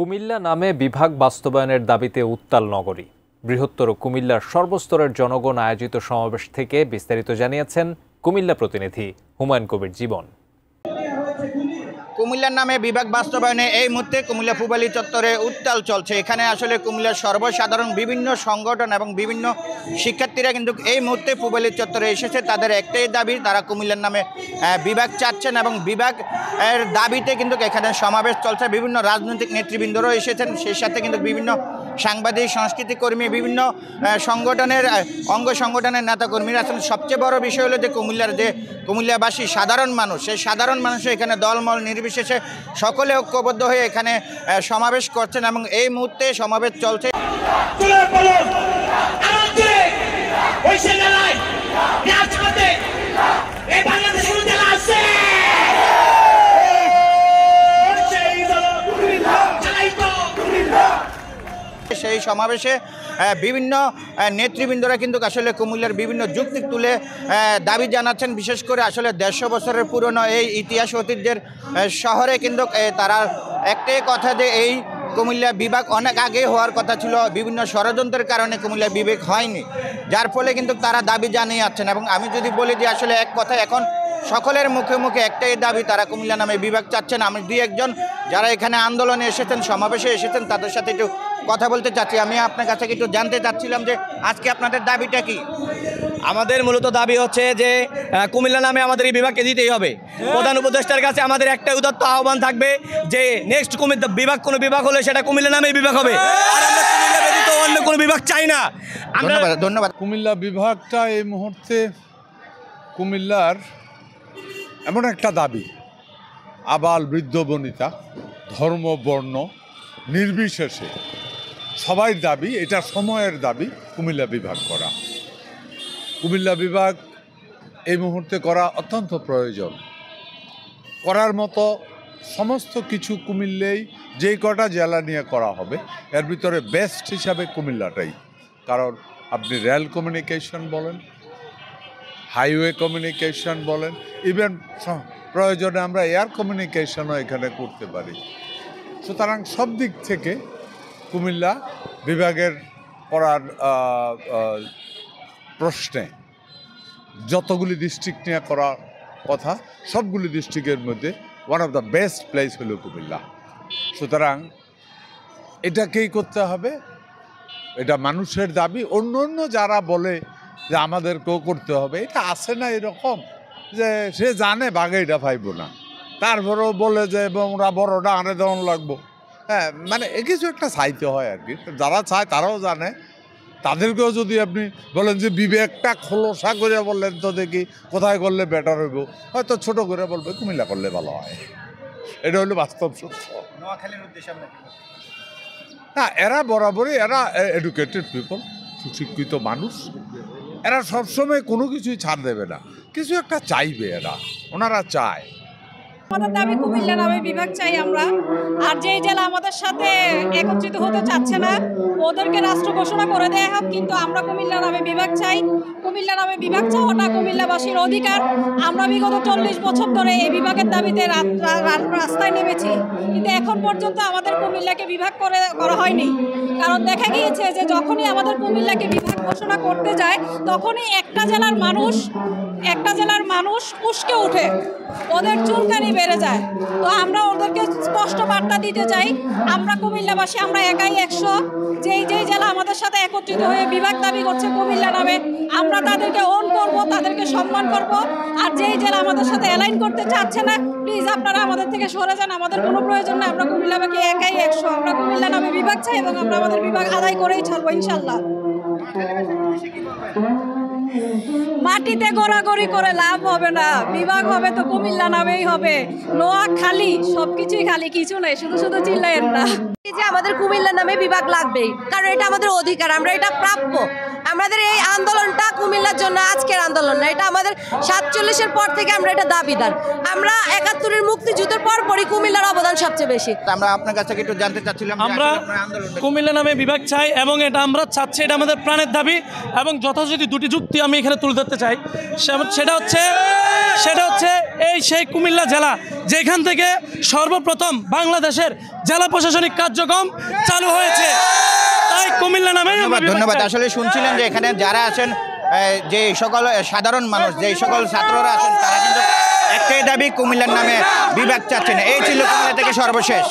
কুমিল্লা নামে বিভাগ বাস্তবায়নের দাবিতে উত্তাল নগরী। বৃহত্তর কুমিল্লার সর্বস্তরের জনগণ আয়োজিত সমাবেশ থেকে বিস্তারিত জানিয়েছেন কুমিল্লা প্রতিনিধি হুমায়ুন কবির জীবন। কুমিল্লার নামে বিভাগ বাস্তবায়নে এই মুহূর্তে কুমিল্লা পূবালী চত্বরে উত্তাল চলছে। এখানে আসলে কুমিল্লার সর্বসাধারণ বিভিন্ন সংগঠন এবং বিভিন্ন শিক্ষার্থীরা কিন্তু এই মুহূর্তে পূবালী চত্বরে এসেছে। তাদের একটাই দাবি, তারা কুমিল্লার নামে বিভাগ চাচ্ছেন এবং বিভাগের দাবিতে কিন্তু এখানে সমাবেশ চলছে। বিভিন্ন রাজনৈতিক নেতৃবৃন্দরাও এসেছেন, সেই সাথে কিন্তু বিভিন্ন সাংবাদিক, সংস্কৃতি কর্মী, বিভিন্ন সংগঠনের অঙ্গ সংগঠনের নেতাকর্মীরা আছেন। সবচেয়ে বড় বিষয় হলো যে কুমিল্লাবাসী সাধারণ মানুষ, সেই সাধারণ মানুষ এখানে দলমল নির্বিশেষে সকলে ঐক্যবদ্ধ হয়ে এখানে সমাবেশ করছেন এবং এই মুহূর্তে সমাবেশ চলছে। সেই সমাবেশে বিভিন্ন নেতৃবৃন্দরা কিন্তু আসলে কুমিল্লার বিভিন্ন যুক্তি তুলে দাবি জানাচ্ছেন। বিশেষ করে আসলে 150 বছরের পুরনো এই ইতিহাস ঐতিহ্যের শহরে কিন্তু তারা একটাই কথা, যে এই কুমিল্লা বিভাগ অনেক আগে হওয়ার কথা ছিল, বিভিন্ন ষড়যন্ত্রের কারণে কুমিল্লা বিভাগ হয়নি, যার ফলে কিন্তু তারা দাবি জানিয়ে যাচ্ছেন। এবং আমি যদি বলি যে আসলে এক কথা এখন সকলের মুখে মুখে একটাই দাবি, তারা কুমিল্লা নামে বিভাগ চাচ্ছেন। আমি দুই একজন যারা এখানে আন্দোলনে এসেছেন, সমাবেশে এসেছেন, তাদের সাথে একটু কথা বলতে চাচ্ছি। আমি আপনার কাছে একটু জানতে চাচ্ছিলাম যে আজকে আপনাদের দাবিটা কি? আমাদের মূলত দাবি হচ্ছে যে কুমিল্লা নামে আমাদের এই বিভাগকে দিতেই হবে। প্রধান উপদেষ্টার কাছে আমাদের একটা উদাত্ত আহ্বান থাকবে যে নেক্সট কুমিল্লা বিভাগ কোনো বিভাগ হলে সেটা কুমিল্লা নামে বিভাগ হবে, আর আমরা কুমিল্লা ব্যতীত অন্য কোনো বিভাগ চাই না। ধন্যবাদ। কুমিল্লা বিভাগটা এই মুহূর্তে কুমিল্লার এমন একটা দাবি, আবাল বৃদ্ধ বনিতা ধর্ম বর্ণ নির্বিশেষে সবাই দাবি, এটা সময়ের দাবি কুমিল্লা বিভাগ করা। কুমিল্লা বিভাগ এই মুহূর্তে করা অত্যন্ত প্রয়োজন। করার মতো সমস্ত কিছু কুমিল্লেই যেই কটা জেলা নিয়ে করা হবে এর ভিতরে বেস্ট হিসাবে কুমিল্লাটাই। কারণ আপনি রেল কমিউনিকেশন বলেন, হাইওয়ে কমিউনিকেশন বলেন, ইভেন প্রয়োজনে আমরা এয়ার কমিউনিকেশনও এখানে করতে পারি। সুতরাং সব দিক থেকে কুমিল্লা বিভাগের করার প্রশ্নে যতগুলি ডিস্ট্রিক্ট নিয়ে করার কথা, সবগুলি ডিস্ট্রিক্টের মধ্যে one of the best place হলো কুমিল্লা। সুতরাং এটাকেই করতে হবে, এটা মানুষের দাবি। অন্য অন্য যারা বলে যে আমাদেরকেও করতে হবে, এটা আসে না এরকম যে সে জানে বাঘে এটা পাইব না, তারপরেও বলে যে ওরা বড়টা আনে দেওয়ান লাগবো। হ্যাঁ, মানে এ কিছু একটা চাইতে হয় আর কি। যারা চায় তারাও জানে, তাদেরকেও যদি আপনি বলেন যে বিবেকটা খোলসা করে বললেন তো দেখি কোথায় করলে বেটার হইব, হয়তো ছোট করে বলবে কুমিল্লা করলে ভালো হয়। এটা হলো বাস্তব সত্য। না, এরা বরাবরই এরা এডুকেটেড পিপল, সুশিক্ষিত মানুষ, এরা সবসময় কোনো কিছুই ছাড় দেবে না, কিছু একটা চাইবে এরা, ওনারা চায়। আমাদের দাবি কুমিল্লা নামে বিভাগ চাই আমরা। আর যেই জেলা আমাদের সাথে একত্রিত হতে চাচ্ছে না ওদেরকে রাষ্ট্র ঘোষণা করে দেয়া হোক, কিন্তু আমরা কুমিল্লা নামে বিভাগ চাই। কুমিল্লা নামে বিভাগ চাওয়াটা কুমিল্লাবাসীর অধিকার। আমরা বিগত 40 বছর ধরে এই বিভাগের দাবিতে রাস্তায় নেমেছি, কিন্তু এখন পর্যন্ত আমাদের কুমিল্লাকে বিভাগ করা হয়নি। কারণ দেখা গিয়েছে যে যখনই আমাদের কুমিল্লাকে বিভাগ ঘোষণা করতে যায় তখনই একটা জেলার মানুষ উস্কে ওঠে, ওদের চুলকানি বেড়ে যায়। তো আমরা ওদেরকে স্পষ্ট বার্তা দিতে চাই, আমরা কুমিল্লাবাসী, আমরা একাই 100। যেই জেলা আমাদের সাথে একত্রিত হয়ে বিভাগ দাবি করছে কুমিল্লা নামে, আমরা তাদেরকে ওন করব, তাদেরকে সম্মান করব। আর যেই জেলা আমাদের সাথে অ্যালাইন করতে চাচ্ছে না, প্লিজ আপনারা আমাদের থেকে সরে যান, আমাদের কোনো প্রয়োজন নেই। আমরা কুমিল্লাবাসী একাই 100, আমরা কুমিল্লা নামে বিভাগ চাই এবং আমরা আমাদের বিভাগ আদায় করেই ছাড়বো ইনশাল্লাহ। মাটিতে গড়াগড়ি করে লাভ হবে না, বিভাগ হবে তো কুমিল্লা নামেই হবে। নোয়াখালী সবকিছুই খালি, কিছু নেই, শুধু চিল্লায়েন না। যে আমাদের কুমিল্লা নামে বিভাগ লাগবেই, কারণ এটা আমাদের অধিকার, আমরা এটা প্রাপ্য। আমাদের এই আন্দোলনটা কুমিল্লার জন্য আজকের আন্দোলন না, এটা আমাদের 47-এর পর থেকে আমরা এটা দাবিদার। আমরা 71-এর মুক্তিযুদ্ধের পরপরই কুমিল্লার অবদান সবচেয়ে বেশি। আমরা আপনার কাছে একটু জানতে চাচ্ছিলাম যে আমরা আসলে আপনার আন্দোলনটা কুমিল্লা নামে বিভাগ চাই এবং এটা আমরা চাচ্ছি, এটা আমাদের প্রাণের দাবি। এবং যথাযথ দুটি যুক্তি আমি এখানে তুলে ধরতে চাই। সেটা হচ্ছে এই সেই কুমিল্লা জেলা যেখান থেকে সর্বপ্রথম বাংলাদেশের জেলা প্রশাসনিক কার্যক্রম চালু হয়েছে, তাই কুমিল্লা নামে ধন্যবাদ। আসলে শুনছিলেন যে এখানে যারা আছেন, যে সকল সাধারণ মানুষ, যে সকল ছাত্ররা আছেন, তারা কিন্তু একটাই দাবি, কুমিল্লার নামে বিভাগ চাচ্ছেন। এই ছিল কুমিল্লা থেকে সর্বশেষ।